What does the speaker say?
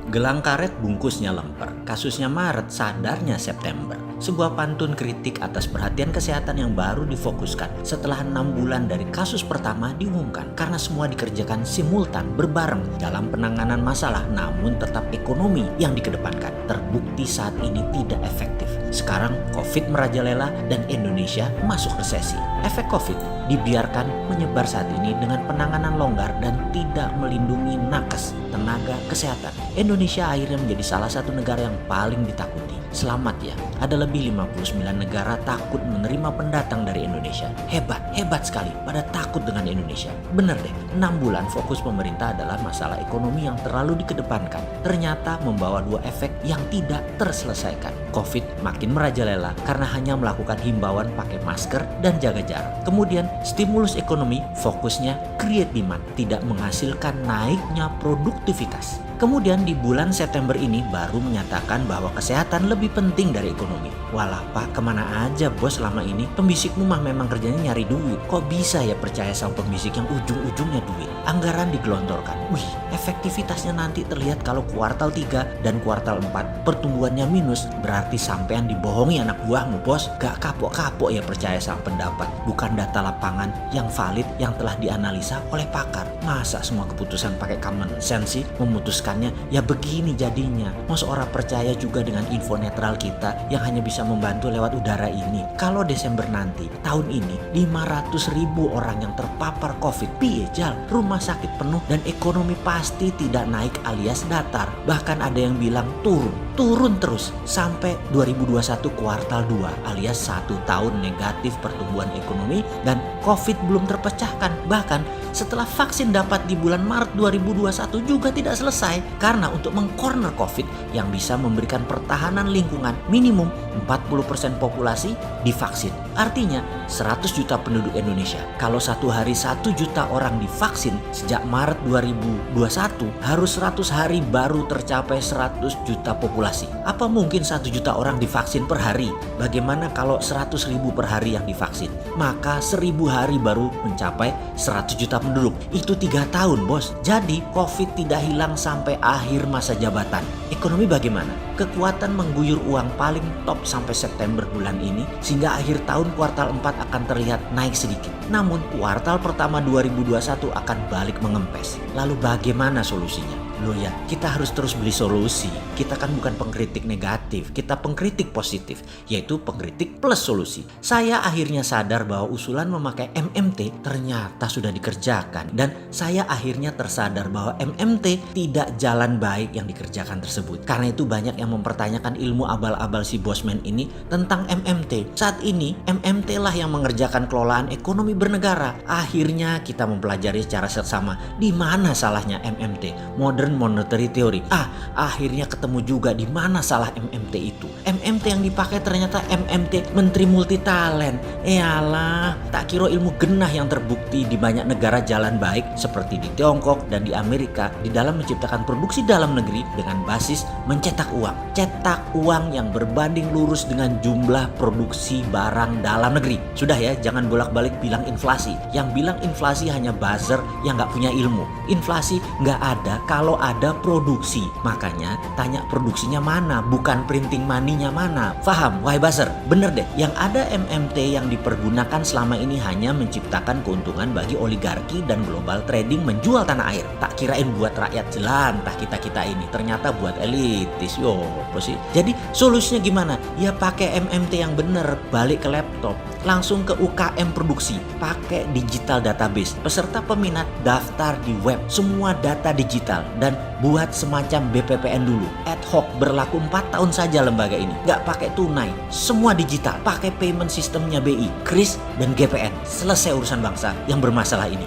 Gelang karet bungkusnya lemper, kasusnya Maret, sadarnya September. Sebuah pantun kritik atas perhatian kesehatan yang baru difokuskan setelah 6 bulan dari kasus pertama diumumkan. Karena semua dikerjakan simultan berbareng dalam penanganan masalah, namun tetap ekonomi yang dikedepankan. Terbukti saat ini tidak efektif. Sekarang COVID merajalela dan Indonesia masuk resesi. Efek COVID dibiarkan menyebar saat ini dengan penanganan longgar dan tidak melindungi nakes tenaga kesehatan. Indonesia akhirnya menjadi salah satu negara yang paling ditakuti. Selamat ya, ada lebih 59 negara takut menerima pendatang dari Indonesia. Hebat sekali pada takut dengan Indonesia. Bener deh, 6 bulan fokus pemerintah adalah masalah ekonomi yang terlalu dikedepankan. Ternyata membawa 2 efek yang tidak terselesaikan. COVID makin merajalela karena hanya melakukan himbauan pakai masker dan jaga jarak. Kemudian stimulus ekonomi fokusnya create demand, tidak menghasilkan naiknya produktivitas. Kemudian di bulan September ini baru menyatakan bahwa kesehatan lebih penting dari ekonomi. Walah Pak, kemana aja bos selama ini? Pembisikmu mah memang kerjanya nyari duit. Kok bisa ya percaya sama pembisik yang ujung-ujungnya duit? Anggaran digelontorkan. Wih, efektivitasnya nanti terlihat kalau kuartal 3 dan kuartal 4 pertumbuhannya minus. Berarti sampean dibohongi anak buahmu bos. Gak kapok-kapok ya percaya sama pendapat. Bukan data lapangan yang valid yang telah dianalisa oleh pakar. Masa semua keputusan pakai common sense sih memutuskan ya begini jadinya. Masa orang percaya juga dengan info netral kita yang hanya bisa membantu lewat udara ini. Kalau Desember nanti, tahun ini 500.000 orang yang terpapar COVID, piye jal, rumah sakit penuh dan ekonomi pasti tidak naik alias datar. Bahkan ada yang bilang turun terus sampai 2021 kuartal 2 alias 1 tahun negatif pertumbuhan ekonomi dan COVID belum terpecahkan. Bahkan setelah vaksin dapat di bulan Maret 2021 juga tidak selesai karena untuk mengcorner COVID yang bisa memberikan pertahanan lingkungan minimum 40% populasi divaksin. Artinya 100 juta penduduk Indonesia. Kalau satu hari 1 juta orang divaksin sejak Maret 2021 harus 100 hari baru tercapai 100 juta populasi. Apa mungkin 1 juta orang divaksin per hari? Bagaimana kalau 100.000 per hari yang divaksin? Maka 1.000 hari baru mencapai 100 juta penduduk. Itu 3 tahun bos. Jadi COVID tidak hilang sampai akhir masa jabatan. Ekonomi bagaimana? Kekuatan mengguyur uang paling top sampai September bulan ini sehingga akhir tahun kuartal 4 akan terlihat naik sedikit. Namun kuartal pertama 2021 akan balik mengempes. Lalu bagaimana solusinya? Loh ya, kita harus terus beli solusi. Kita kan bukan pengkritik negatif, kita pengkritik positif, yaitu pengkritik plus solusi. Saya akhirnya sadar bahwa usulan memakai MMT ternyata sudah dikerjakan. Dan saya akhirnya tersadar bahwa MMT tidak jalan baik yang dikerjakan tersebut. Karena itu banyak yang mempertanyakan ilmu abal-abal si Bosman ini tentang MMT. Saat ini MMT lah yang mengerjakan kelolaan ekonomi bernegara. Akhirnya kita mempelajari secara seksama di mana salahnya MMT. Modern monetary theory. Akhirnya ketemu juga di mana salah MMT itu. MMT yang dipakai ternyata MMT Menteri Multitalent. Eyalah, tak kira ilmu genah yang terbukti di banyak negara jalan baik seperti di Tiongkok dan di Amerika di dalam menciptakan produksi dalam negeri dengan basis mencetak uang. Cetak uang yang berbanding lurus dengan jumlah produksi barang dalam negeri. Sudah ya, jangan bolak-balik bilang inflasi. Yang bilang inflasi hanya buzzer yang gak punya ilmu. Inflasi gak ada kalau ada produksi. Makanya tanya produksinya mana, bukan printing money-nya mana. Faham? Wahai buzzer, bener deh. Yang ada MMT yang dipergunakan selama ini hanya menciptakan keuntungan bagi oligarki dan global trading menjual tanah air. Tak kirain buat rakyat jelantah kita-kita ini. Ternyata buat elitis. Apa sih? Jadi solusinya gimana? Ya pakai MMT yang bener. Balik ke laptop. Langsung ke UKM produksi. Pakai digital database. Peserta peminat daftar di web. Semua data digital. Dan buat semacam BPPN dulu. Ad hoc berlaku 4 tahun saja lembaga ini. Gak pakai tunai. Semua digital. Pakai payment sistemnya BI, KRIS, dan GPN. Selesai urusan bangsa yang bermasalah ini.